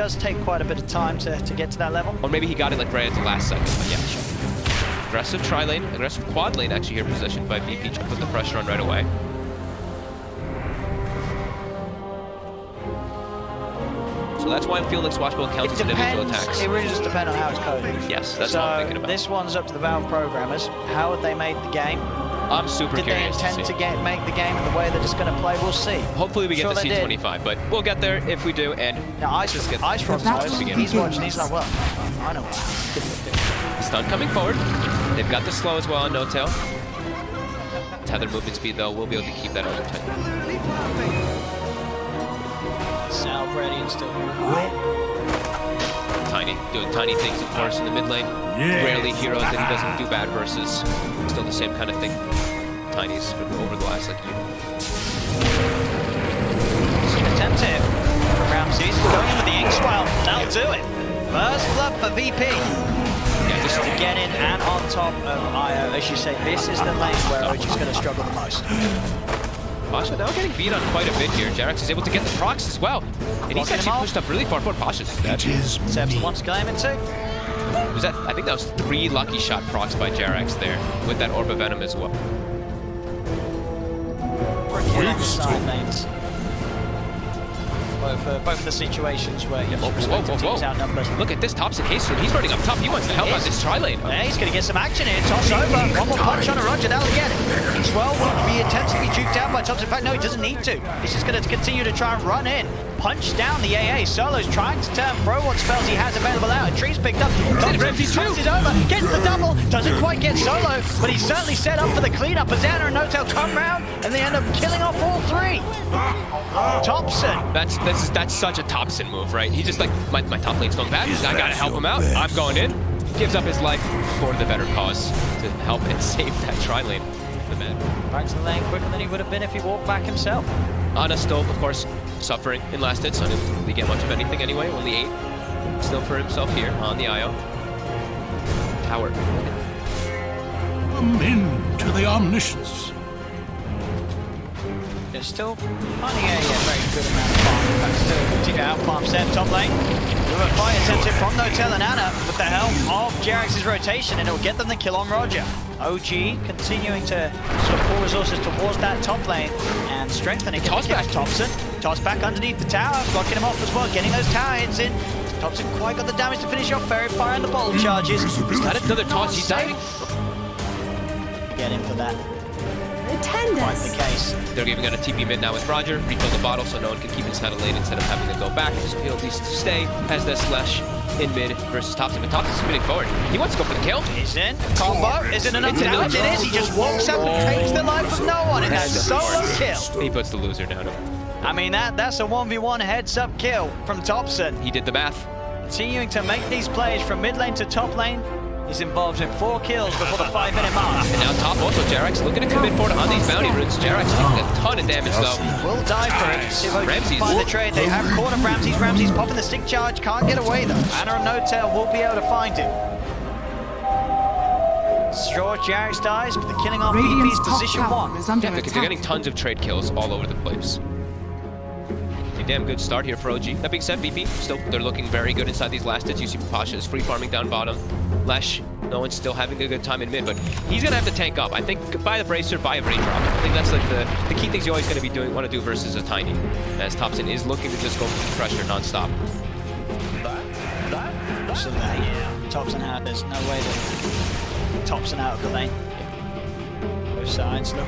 does take quite a bit of time to get to that level. Or maybe he got it like right at the last second, but yeah, sure. Aggressive tri-lane, aggressive quad lane actually here positioned by VP, trying to put the pressure on right away. So that's why I'm feeling like Swashbuckle counts as individual attacks. It really just depends on how it's coded. Yes, that's what I'm thinking about. This one's up to the Valve programmers. How would they make the game? I'm super curious Did they intend to make the game in the way they're just going to play? We'll see. Hopefully we get to see 25, but we'll get there if we do. And now Ice Frog's he's watching. He's like, well, I know what. Stun coming forward. They've got the slow as well on No Tail. Tether movement speed though, we'll be able to keep that under 10. Salve ready and still. Tiny, doing tiny things, of course, in the mid lane. Rarely heroes that he doesn't do bad versus. Still the same kind of thing. Tiny's over the last year. So an attempt here from Ramses, going in with the ink swell. That'll do it. First blood for VP. Yeah, just to get in and on top of IO. As you say, this is the lane where OG's going to struggle the most. Pasha now getting beat on quite a bit here. Jerax is able to get the procs as well. And he's actually pushed up really far forward. Pasha's dead. Sebs wants to claim it too. Was that? I think that was 3 lucky shot procs by Jerax there with that Orb of Venom as well. Side lanes. Both of the situations where you teams outnumbered. Look at this Thompson Hasten. He's running up top. He wants to help out this tri-lane. Yeah, he's going to get some action here. Toss over. One more punch on a Roger. That'll get it. Swell will be attempted to be juked down by Thompson. In fact, no, he doesn't need to. He's just going to continue to try and run in. Punch down the AA. Solo's trying to turn pro what spells he has available out. A tree's picked up. Thompson passes over. Gets the double. Doesn't quite get Solo, but he's certainly set up for the cleanup. Azana and No-Tail come round, and they end up killing off all 3. Thompson. That's such a Thompson move, right? He just like, my top lane's going bad. I gotta help him out. I'm going in. Gives up his life for the better cause to help and save that tri-lane. The man. Back to the lane quicker than he would have been if he walked back himself. Ana still, of course, suffering in last hits. So didn't really get much of anything anyway. Only 8. Still for himself here on the IO. Tower. Amen to the omniscience. There's still finding a very good amount of farm. In fact, still continue to outfarm Seb top lane. With a fight attempted from No-Tail and Ana with the help of Jerax's rotation, and it'll get them the kill on Roger. OG continuing to sort of pour resources towards that top lane and strengthening. Toss back Thompson. Toss back underneath the tower, blocking him off as well, getting those tower hits in. Thompson quite got the damage to finish off. Fairy fire and the bottle charges. He's got another toss. He's diving. Get in for that. Quite the case. They're giving out a TP mid now with Roger. Refill the bottle so no one can keep inside a lane instead of having to go back. So he'll at least stay as that slash in mid versus Thompson. But Thompson's spinning forward. He wants to go for the kill. He's in. Combo. Isn't enough damage. It is. He just walks up and takes the life of no one in that solo kill. He puts the loser down. I mean, that's a 1v1 heads-up kill from Thompson. He did the math. Continuing to make these plays from mid lane to top lane. He's involved in 4 kills before the 5-minute mark. And now top also, Jerax looking to commit forward on these bounty runes. Jerax taking a ton of damage though. Will die for it. See if Ramses find the trade. They have cornered Ramses. Ramses popping the stick charge. Can't get away though. Ana and No-Tail will be able to find him. Sure, Jerax dies, but the killing off VP's position 1. Yeah, because they're getting tons of trade kills all over the place. A damn good start here for OG. That being said, VP, still, they're looking very good inside these last hits. You see Pasha is free farming down bottom. Lesh, no one's still having a good time in mid, but he's gonna have to tank up. I think buy the bracer, buy a brain drop. I think that's like the key things you're always gonna be doing, want to do versus a Tiny, as Thompson is looking to just go for the pressure non-stop. Thompson out. There's no way that Thompson out of the lane. Both sides. Look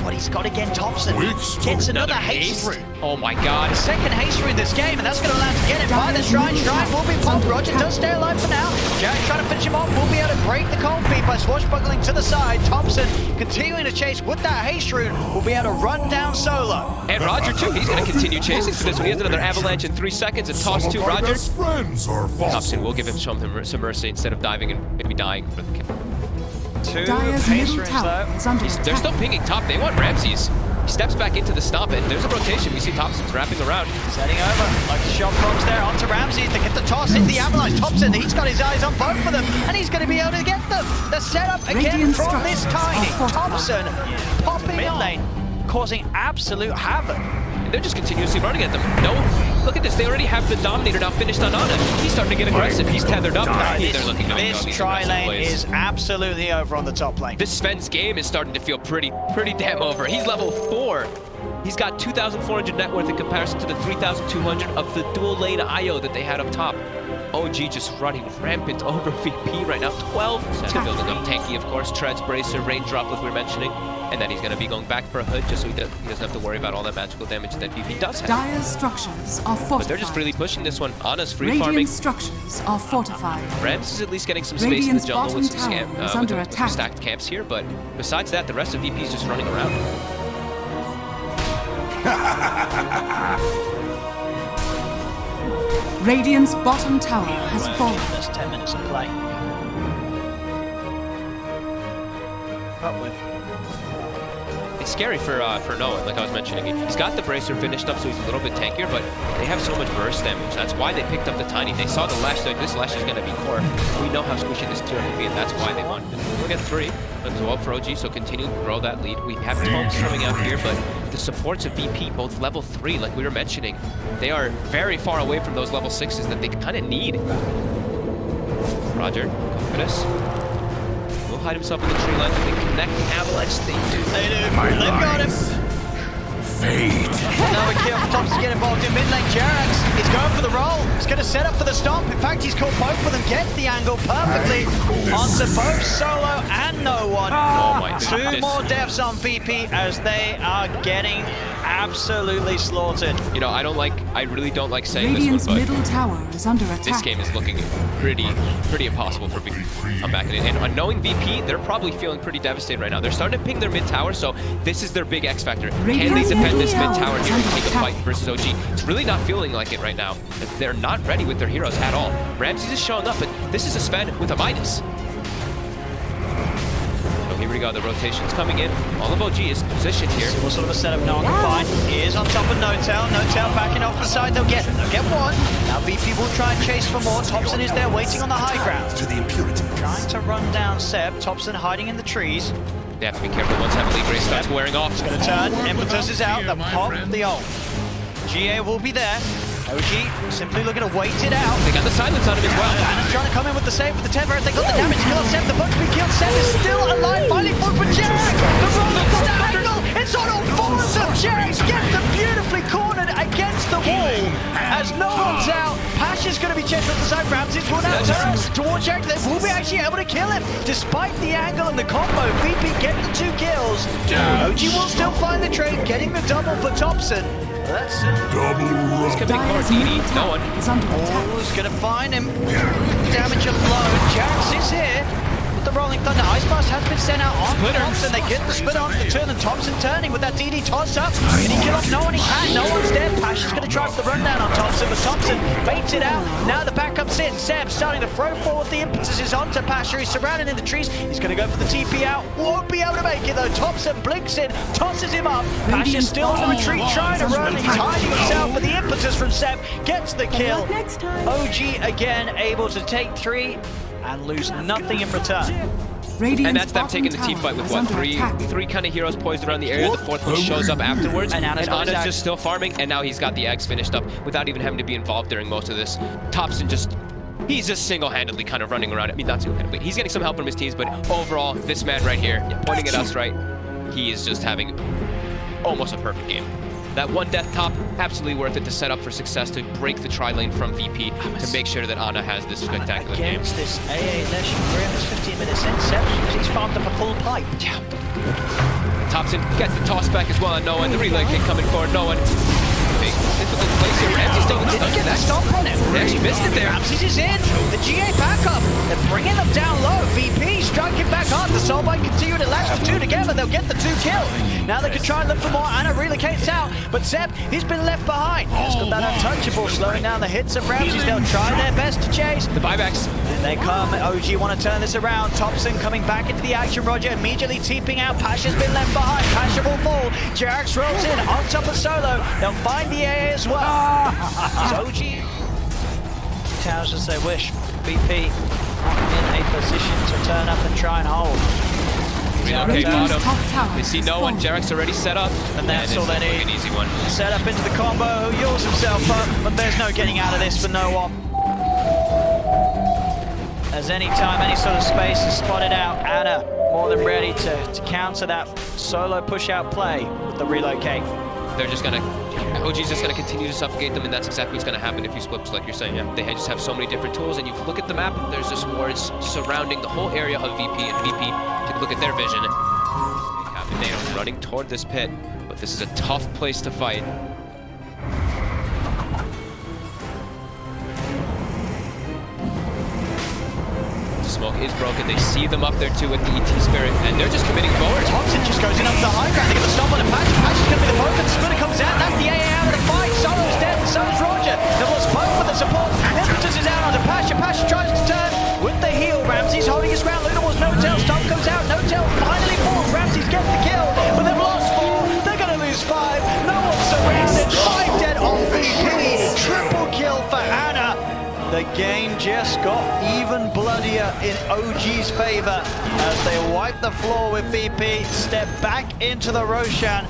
what he's got again. Thompson gets another haste rune. Oh my god. The second haste rune this game, and that's going to allow him to get it by the shrine. Shrine will be popped. Roger does stay alive for now. Jack trying to finish him off. Will be able to break the cold feed by swashbuckling to the side. Thompson continuing to chase with that haste rune. Will be able to run down Solo. And Roger too. He's going to continue chasing for this one. He has another avalanche in 3 seconds. A toss to Roger. Thompson will give him some mercy instead of diving and maybe dying for the kill. 2 haste runes though. They're still pinging top. They want Ramses. He steps back into the stomp, and there's a rotation. We see Thompson's wrapping around. Setting over, like the shot procs there onto Ramses to get the toss into the avalanche. Thompson, he's got his eyes on both of them, and he's going to be able to get them. The setup again from this Tiny. Thompson popping mid lane, causing absolute havoc. they're just continuously running at them. No, look at this. They already have the Dominator now finished on Ana. He's starting to get aggressive. He's tethered up. They're looking to This tri-lane is absolutely over on the top lane. This Sven's game is starting to feel pretty damn over. He's level 4. He's got 2,400 net worth in comparison to the 3,200 of the dual lane IO that they had up top. OG just running rampant over VP right now. 12. Sven building up tanky, of course. Treads, Bracer, Raindrop, like we were mentioning. And then he's going to be going back for a Hood just so he doesn't have to worry about all that magical damage that VP does have. Dire's structures are fortified. But they're just really pushing this one. Ana's free Radiant farming. structures are fortified. Rams is at least getting some space in the jungle with some stacked camps here, but besides that, the rest of VP is just running around. Radiant's bottom tower has fallen. There's 10 minutes of play. But with It's scary for Noah, like I was mentioning. He's got the Bracer finished up, so he's a little bit tankier, but they have so much burst damage. That's why they picked up the Tiny. They saw the Lash, like, this Lash is going to be core. We know how squishy this tier can be, and that's why they wanted it. We'll get 3. Let's go up for OG, so continue to grow that lead. We have Tomes coming out here, but the supports of VP, both level 3, like we were mentioning, they are very far away from those level 6s that they kind of need. Roger, go for this. Will hide himself in the tree line. They connect the Avalanche. They do. They've got him. Fate. Another kill for Thompson to get involved in mid lane. Jerax is going for the roll. He's going to set up for the stomp. In fact, he's caught both of them. Gets the angle perfectly onto both Solo and No One. Oh my Two goodness. more deaths on VP as they are getting absolutely slaughtered. You know, I really don't like saying Radiant's this one, middle tower is under attack. but this game is looking pretty impossible for VP to come back in. And knowing VP, they're probably feeling pretty devastated right now. They're starting to ping their mid tower, so this is their big X factor. Can they defend this mid tower here and take a fight versus OG? It's really not feeling like it right now. They're not ready with their heroes at all. Ramses is showing up, but this is a Sven with a minus. So here we go, the rotation's coming in. All of OG is positioned here. What sort of a setup no one can find? Is on top of No-Tail. No-Tail backing off the side. They'll get one. Now VP will try and chase for more. Thompson is there waiting on the high ground. To the impurity. Trying to run down Seb. Thompson hiding in the trees. They have to be careful once Heavenly Grace starts wearing off. Gonna turn. Impetus is out. They'll pop the ult. GA will be there. OG simply looking to wait it out. They got the silence on him as well. Annon's trying to come in with the save for the Tether as they got the damage. Kill on Seb. The book to be killed. Seb is still alive. Finally fought for Jack. The roller got the angle. It's on all fours of Jack. Gets them beautifully cornered against the wall. As no one's out, Pasha's going to be chased from the side. Ramses will now turn towards Jack. They will be actually able to kill him. Despite the angle and the combo, VP get the 2 kills. OG will still find the trade, getting the double for Thompson. That's Double It's rub. gonna be Dire's Cortini. middle No tower one. is under attack. Who's going to find him? Damage alone. Jax is here. With the Rolling Thunder. Ice Blast has been sent out on Thompson. They get the split on the turn, and Thompson turning with that DD toss up. Can he kill off No One? He can. No One's dead. Pasha's going to try for the rundown on Thompson, but Thompson baits it out. Now the backup's in. Seb starting to throw forward. The impetus is onto Pasha. He's surrounded in the trees. He's going to go for the TP out. Won't be able to make it though. Thompson blinks in, tosses him up. Pasha's still on the retreat, trying to run. He's hiding himself, but the impetus from Seb gets the kill. OG again able to take 3 and lose nothing in return. Radiant's And that's them bottom taking the team tower fight with is what, under three attack. kind of heroes poised around the area. The 4th one shows up afterwards, And Anna's got his Anna's axe. just still farming, and now he's got the eggs finished up without even having to be involved during most of this. Thompson he's just single-handedly kind of running around. I mean, not single-handedly. He's getting some help from his teams, but overall, this man right here, pointing at us, right, he is just having almost a perfect game. That 1 death top, absolutely worth it to set up for success, to break the tri-lane from VP, to make sure that Ana has this spectacular game. Against this AA Lesh, we're almost 15 minutes in. Seb, he's farmed up a full pipe. Yeah. Thompson gets the toss back as well on No One. The relay kick coming forward. No One. Big difficult place here. Ramsey still Didn't get the stop on him. They actually missed it there. Ramses is in. The GA backup. They're bringing them down low. VP striking back hard. The Soulbite continue to lash the 2 together. They'll get the 2 kills. Now they can try and look for more. Anna relocates out. But Seb, he's been left behind. He's got that untouchable, slowing down the hits of Ramses. They'll try their best to chase. The buybacks. And they come. OG want to turn this around. Thompson coming back into the action. Roger immediately teeping out. Pasha's been left behind. Pasha will fall. Jerax rolls in on top of Solo. They'll find the AA as well. It's OG. Towers as they wish. BP in a position to turn up and try and hold. relocate Radiant's bottom. top tower They see has no one. fallen. Jarek's already set up. And that's all they it's need. an easy one. Set up into the combo, who yawls himself up, but there's no getting out of this for no one. As any time, any sort of space is spotted out, Anna more than ready to counter that solo push-out play with the relocate. They're just gonna, OG's just gonna continue to suffocate them, and that's exactly what's gonna happen if you split, like you're saying. Yeah, they just have so many different tools, and you look at the map, there's just wards surrounding the whole area of VP, and VP, take a look at their vision. They have Nano running toward this pit, but this is a tough place to fight. Smoke is broken. They see them up there too with the ET Spirit, and they're just committing forward. Thompson just goes in up the high ground. They get the stop on a patch. Patch is going to be the focus. Splinter comes out. That's the AA out of the fight. Solo's dead, and so is Roger. They've lost both for the support. Impetus is out onto Pasha. Pasha tries to turn with the heal. Ramsey's holding his ground. Luna was no-tail. Stomp comes out. No-tail finally falls. Ramsey's gets the kill, but they've lost 4. They're going to lose 5. No one's surrounded. 5 dead on VP. Triple kill for Anna. The game just got even bloodier in OG's favor as they wipe the floor with VP, step back into the Roshan.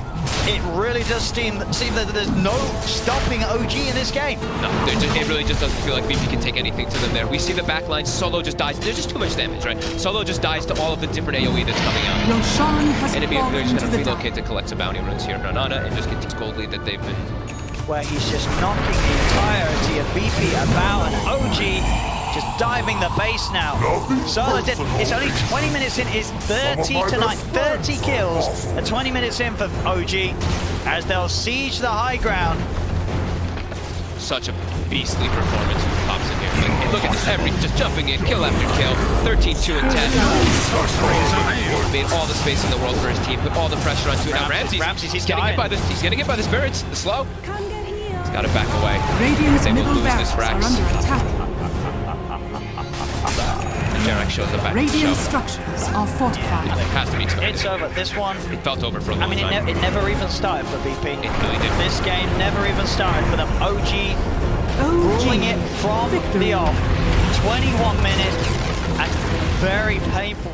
It really does seem that there's no stopping OG in this game. No, it really just doesn't feel like VP can take anything to them there. We see the backline. Solo just dies. There's just too much damage, right? Solo just dies to all of the different AoE that's coming out. Roshan has And they're fallen just to going the to relocate dark. to collect some bounty runs here on Anna and just get this gold lead that they've been. Where he's just knocking the entirety of VP about, and OG just diving the base now. Solo did. It's only 20 minutes in. It's 30 to 9. 30 kills at 20 minutes in for OG as they'll siege the high ground. Such a beastly performance from Pops in here. Like, hey, look at this, just jumping in, kill after kill, 13, 2, and 10. Made all the space in the world for his team, put all the pressure onto it. Now Ramsey's he's getting dying. he's getting hit by the spirits, the slow. He's got to back away. Radiant's They will middle lose this barracks are Rax. under attack. And Jarek shows them back. Radiant So, structures are fortified. it has to be expected. It's over. This one, It felt over for a I long mean, time. it never even started for VP. It really did. This game never even started for them. OG ruling it from Victory. the off. 21 minutes and very painful.